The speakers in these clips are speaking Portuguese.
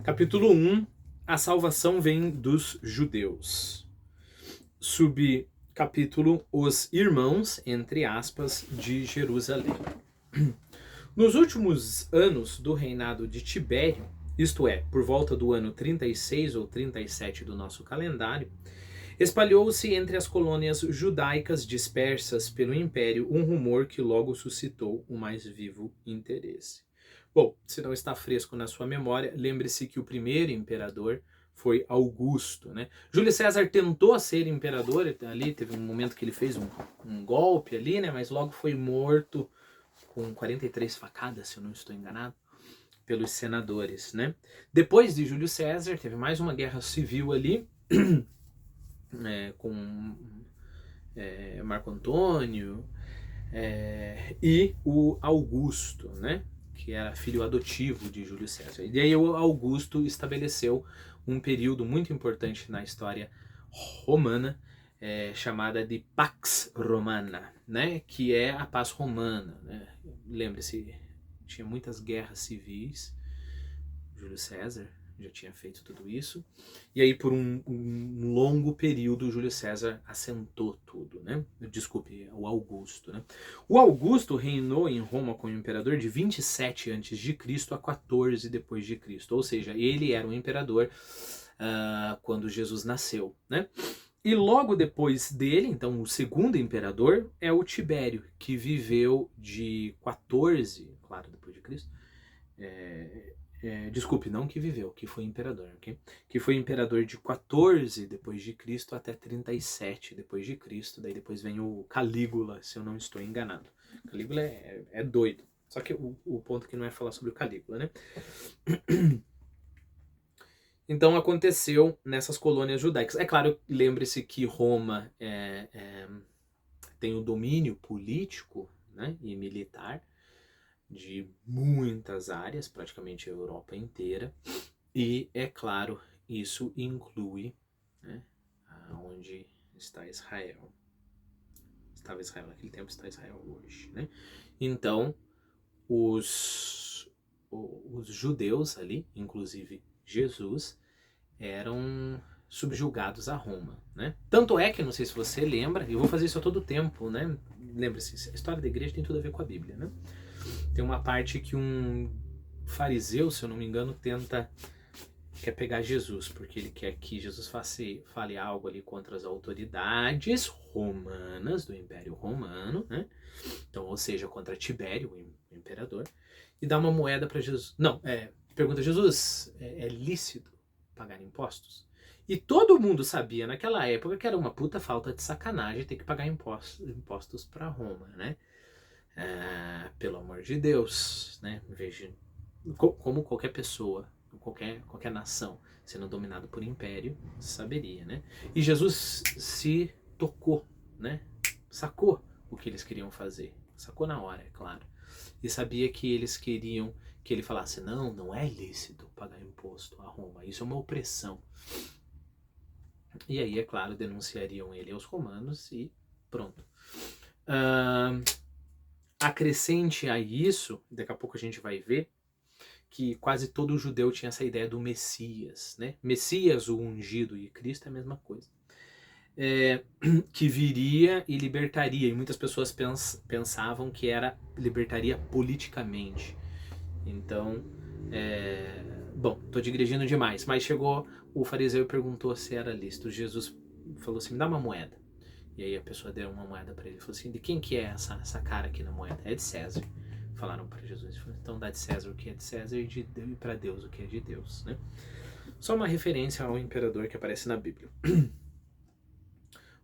Capítulo 1, a salvação vem dos judeus. Subcapítulo, os irmãos, entre aspas, de Jerusalém. Nos últimos anos do reinado de Tibério, isto é, por volta do ano 36 ou 37 do nosso calendário, espalhou-se entre as colônias judaicas dispersas pelo império um rumor que logo suscitou o mais vivo interesse. Bom, se não está fresco na sua memória, lembre-se que o primeiro imperador foi Augusto, né? Júlio César tentou ser imperador, ali teve um momento que ele fez um golpe ali, né? Mas logo foi morto com 43 facadas, se eu não estou enganado, pelos senadores, né? Depois de Júlio César, teve mais uma guerra civil ali, com Marco Antônio e o Augusto, né? Que era filho adotivo de Júlio César. E aí o Augusto estabeleceu um período muito importante na história romana, chamada de Pax Romana, né? Que é a paz romana, né? Lembre-se, tinha muitas guerras civis, Júlio César já tinha feito tudo isso, e aí por um longo período Júlio César assentou tudo, né? Desculpe, o Augusto, né? O Augusto reinou em Roma como imperador de 27 a.C. a 14 depois de Cristo, ou seja, ele era um imperador quando Jesus nasceu, né? E logo depois dele, então o segundo imperador é o Tibério, que viveu de 14, claro, depois de Cristo, desculpe, não que viveu, que foi imperador, ok? Que foi imperador de 14 depois de Cristo até 37 depois de Cristo. Daí depois vem o Calígula, se eu não estou enganado. Calígula é doido. Só que o ponto aqui não é falar sobre o Calígula, né? Então aconteceu nessas colônias judaicas. É claro, lembre-se que Roma tem o domínio político, né, e militar de muitas áreas, praticamente a Europa inteira, e, é claro, isso inclui, né, onde está Israel. Estava Israel naquele tempo, está Israel hoje, né? Então, os judeus ali, inclusive Jesus, eram subjugados a Roma, né? Tanto é que, não sei se você lembra, eu vou fazer isso a todo tempo, né? Lembre-se, a história da igreja tem tudo a ver com a Bíblia, né? Tem uma parte que um fariseu, se eu não me engano, quer pegar Jesus, porque ele quer que Jesus fale algo ali contra as autoridades romanas do Império Romano, né? Então, ou seja, contra Tibério, o imperador, e dá uma moeda para Jesus. Não, pergunta a Jesus, é lícito pagar impostos? E todo mundo sabia naquela época que era uma puta falta de sacanagem ter que pagar impostos para Roma, né? Pelo amor de Deus, né? Veja, como qualquer pessoa, qualquer nação sendo dominado por império saberia, né? E Jesus se tocou, né? Sacou o que eles queriam fazer, sacou na hora, é claro, e sabia que eles queriam que ele falasse: não é lícito pagar imposto a Roma, isso é uma opressão. E aí, é claro, denunciariam ele aos romanos e pronto. Acrescente a isso, daqui a pouco a gente vai ver, que quase todo judeu tinha essa ideia do Messias, né? Messias, o ungido, e Cristo é a mesma coisa. Que viria e libertaria, e muitas pessoas pensavam que libertaria politicamente. Então, bom, tô digredindo demais, mas chegou o fariseu e perguntou se era lícito. Jesus falou assim: me dá uma moeda. E aí a pessoa deu uma moeda para ele e falou assim: de quem que é essa cara aqui na moeda? É de César. Falaram para Jesus: então dá de César o que é de César e para Deus o que é de Deus, né? Só uma referência ao imperador que aparece na Bíblia.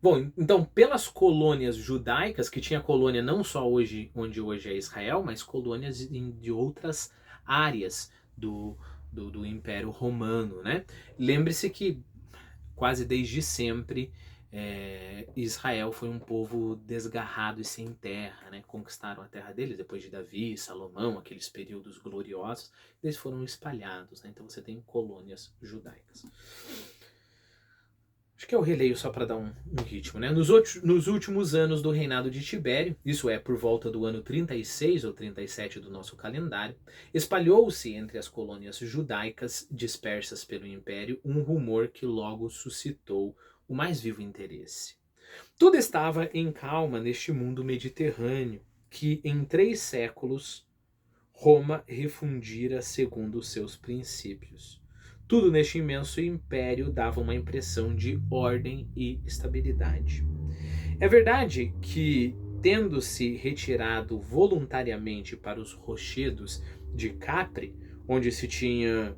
Bom, então pelas colônias judaicas, que tinha colônia não só hoje, onde hoje é Israel, mas colônias de outras áreas do Império Romano, né? Lembre-se que quase desde sempre Israel foi um povo desgarrado e sem terra, né? Conquistaram a terra deles depois de Davi, Salomão, aqueles períodos gloriosos, eles foram espalhados, né? Então você tem colônias judaicas. Acho que eu releio só para dar um ritmo, né? Nos últimos anos do reinado de Tibério, isso é, por volta do ano 36 ou 37 do nosso calendário, espalhou-se entre as colônias judaicas dispersas pelo império um rumor que logo suscitou o mais vivo interesse. Tudo estava em calma neste mundo mediterrâneo que, em 3 séculos, Roma refundira segundo os seus princípios. Tudo neste imenso império dava uma impressão de ordem e estabilidade. É verdade que, tendo-se retirado voluntariamente para os rochedos de Capri, onde se tinham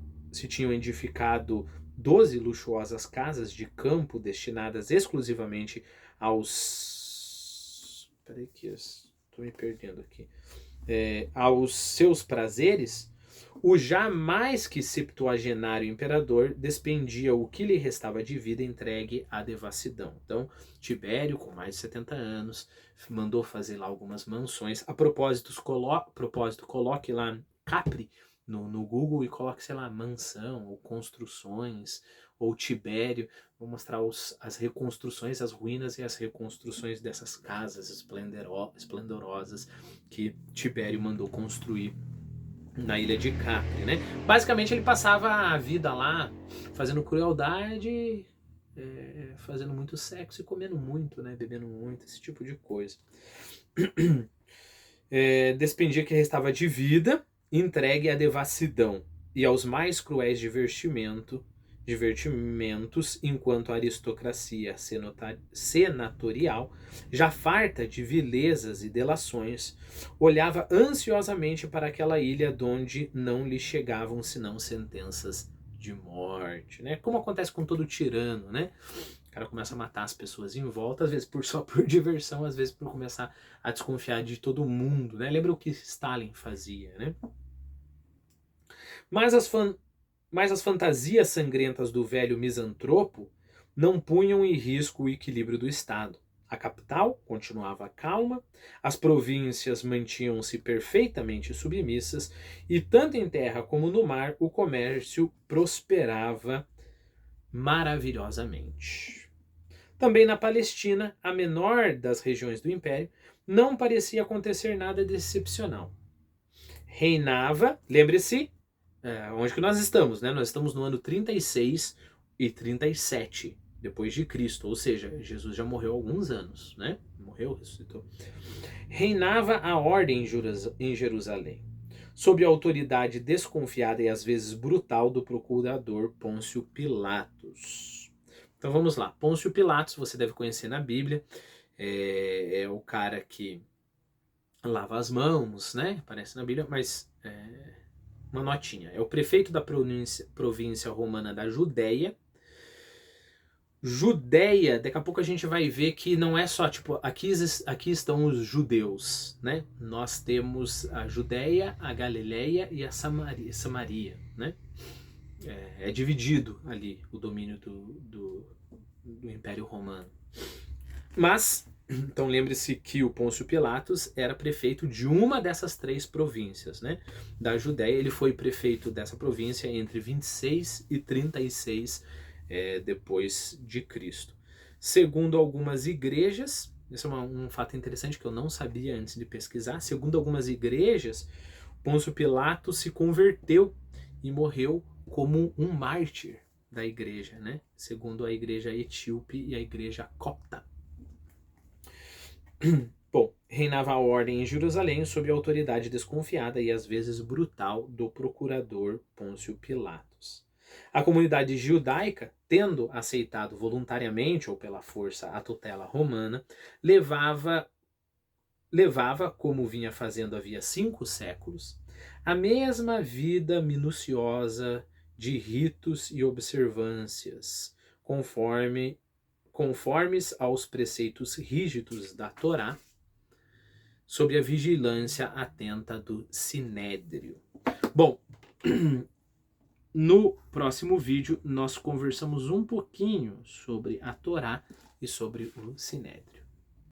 edificado 12 luxuosas casas de campo destinadas exclusivamente aos... Peraí que estou me perdendo aqui. Aos seus prazeres, o já mais que septuagenário imperador despendia o que lhe restava de vida entregue à devassidão. Então, Tibério, com mais de 70 anos, mandou fazer lá algumas mansões. A propósito, coloque lá Capri no Google e coloque, sei lá, mansão ou construções ou Tibério. Vou mostrar as reconstruções, as ruínas e as reconstruções dessas casas esplendorosas que Tibério mandou construir na ilha de Capri, né? Basicamente ele passava a vida lá fazendo crueldade, fazendo muito sexo e comendo muito, né? Bebendo muito, esse tipo de coisa. Despendia o que restava de vida, entregue à devassidão e aos mais cruéis divertimentos, enquanto a aristocracia senatorial, já farta de vilezas e delações, olhava ansiosamente para aquela ilha donde não lhe chegavam senão sentenças de morte, né? Como acontece com todo tirano, né? O cara começa a matar as pessoas em volta, às vezes só por diversão, às vezes por começar a desconfiar de todo mundo, né? Lembra o que Stalin fazia, né? Mas as fantasias sangrentas do velho misantropo não punham em risco o equilíbrio do Estado. A capital continuava calma, as províncias mantinham-se perfeitamente submissas e, tanto em terra como no mar, o comércio prosperava maravilhosamente. Também na Palestina, a menor das regiões do Império, não parecia acontecer nada de excepcional. Reinava, lembre-se, onde que nós estamos, né? Nós estamos no ano 36 e 37 depois de Cristo, ou seja, Jesus já morreu há alguns anos, né? Morreu, ressuscitou. Reinava a ordem em Jerusalém, sob a autoridade desconfiada e às vezes brutal do procurador Pôncio Pilatos. Então vamos lá, Pôncio Pilatos, você deve conhecer na Bíblia, é o cara que lava as mãos, né? Aparece na Bíblia, mas uma notinha. É o prefeito da província romana da Judéia. Judéia, daqui a pouco a gente vai ver que não é só, tipo, aqui estão os judeus, né? Nós temos a Judéia, a Galileia e a Samaria, né? É dividido ali o domínio do Império Romano. Mas, então lembre-se que o Pôncio Pilatos era prefeito de uma dessas 3 províncias, né? Da Judéia, ele foi prefeito dessa província entre 26 e 36 depois de Cristo. Segundo algumas igrejas, esse é um fato interessante que eu não sabia antes de pesquisar, segundo algumas igrejas, Pôncio Pilatos se converteu e morreu como um mártir da igreja, né? Segundo a igreja etíope e a igreja copta. Bom, reinava a ordem em Jerusalém sob a autoridade desconfiada e às vezes brutal do procurador Pôncio Pilatos. A comunidade judaica, tendo aceitado voluntariamente ou pela força a tutela romana, levava, como vinha fazendo havia 5 séculos, a mesma vida minuciosa de ritos e observâncias, conformes aos preceitos rígidos da Torá, sob a vigilância atenta do Sinédrio. Bom, no próximo vídeo nós conversamos um pouquinho sobre a Torá e sobre o Sinédrio.